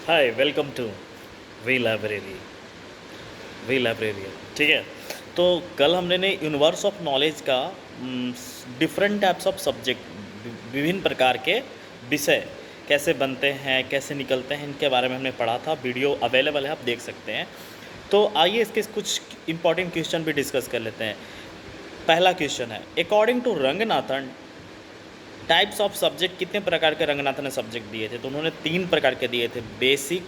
Hi welcome to V library V library. ठीक है। तो कल हमने ने यूनिवर्स ऑफ नॉलेज का डिफरेंट टाइप्स ऑफ सब्जेक्ट, विभिन्न प्रकार के विषय कैसे बनते हैं, कैसे निकलते हैं, इनके बारे में हमने पढ़ा था। वीडियो अवेलेबल है, आप देख सकते हैं। तो आइए इसके कुछ इंपॉर्टेंट क्वेश्चन भी डिस्कस कर लेते हैं। पहला क्वेश्चन है, according to Ranganathan types of subject, कितने प्रकार के रंगनाथन ने सब्जेक्ट दिए थे? तो उन्होंने 3 प्रकार के दिए थे, basic,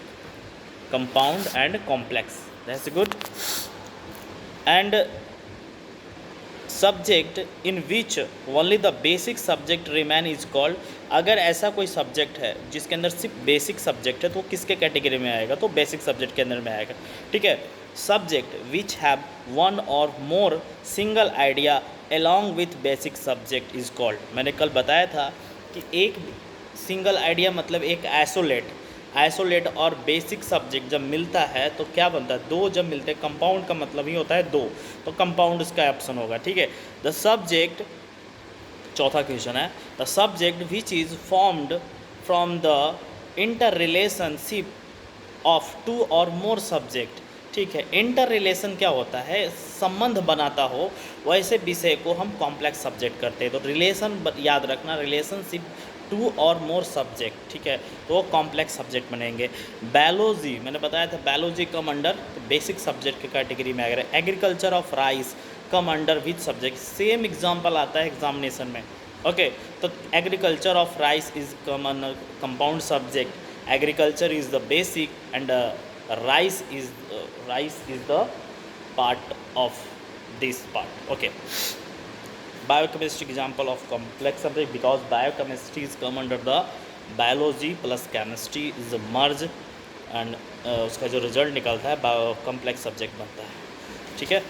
compound and complex. That's good. And subject in which only the basic subject remain is called. अगर ऐसा कोई सब्जेक्ट है जिसके अंदर सिर्फ बेसिक सब्जेक्ट है तो किसके कैटेगरी में आएगा? तो बेसिक सब्जेक्ट के अंदर में आएगा। ठीक है। सब्जेक्ट विच हैव वन और more single idea along with basic subject is called. मैंने कल बताया था कि एक सिंगल आइडिया मतलब एक आइसोलेट और बेसिक सब्जेक्ट जब मिलता है तो क्या बनता है? दो जब मिलते हैं, कंपाउंड का मतलब ही होता है दो, तो कंपाउंड इसका ऑप्शन होगा। ठीक है। द सब्जेक्ट, चौथा क्वेश्चन है, the subject which is formed from the interrelationship of two or more subject. ठीक है। इंटर रिलेशन क्या होता है? संबंध बनाता हो, वैसे विषय को हम कॉम्प्लेक्स सब्जेक्ट करते हैं। तो रिलेशन याद रखना, relationship to or more subject. ठीक है। तो वो कॉम्प्लेक्स सब्जेक्ट बनेंगे। बायोलॉजी, मैंने बताया था biology come under basic subject की कैटेगरी में अगर agriculture of rice come under which subject. Same example आता है एग्जामिनेशन में। ओके। तो agriculture of rice is common compound subject, agriculture is the basic and rice is the part of this part. Okay. Biochemistry example of complex subject because biochemistry is come under the biology plus chemistry is merge and उसका जो result निकलता है bio complex subject बनता है। ठीक है।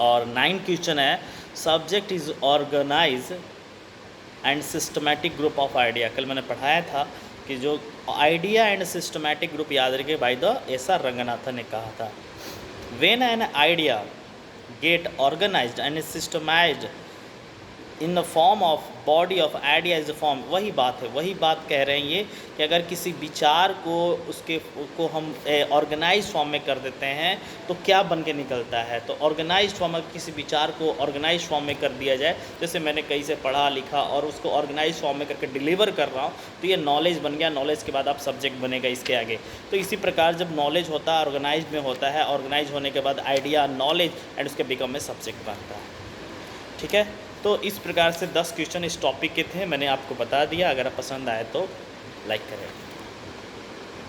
और 9 question है, subject is organize and systematic group of idea. कल मैंने पढ़ाया था कि जो आइडिया एंड सिस्टमैटिक ग्रुप याद रखिए by the S R Ranganathan ने कहा था। When an idea get organized and systematized in the form of body of idea is form. वही बात कह रहे हैं ये कि अगर किसी विचार को को हम ऑर्गेनाइज फॉर्म में कर देते हैं तो क्या बन के निकलता है? तो ऑर्गेनाइज फॉर्म में किसी विचार को ऑर्गेनाइज फॉर्म में कर दिया जाए, जैसे मैंने कहीं से पढ़ा लिखा और उसको ऑर्गेनाइज फॉर्म में करके डिलीवर कर रहा हूँ, तो ये नॉलेज बन गया। नॉलेज के बाद आप सब्जेक्ट बनेगा इसके आगे। तो इसी प्रकार जब नॉलेज होता है ऑर्गेनाइज में होता है, ऑर्गेनाइज होने के बाद आइडिया, नॉलेज एंड उसके बिकम में सब्जेक्ट बनता है। ठीक है। तो इस प्रकार से 10 क्वेश्चन इस टॉपिक के थे, मैंने आपको बता दिया। अगर आप पसंद आए तो लाइक करें।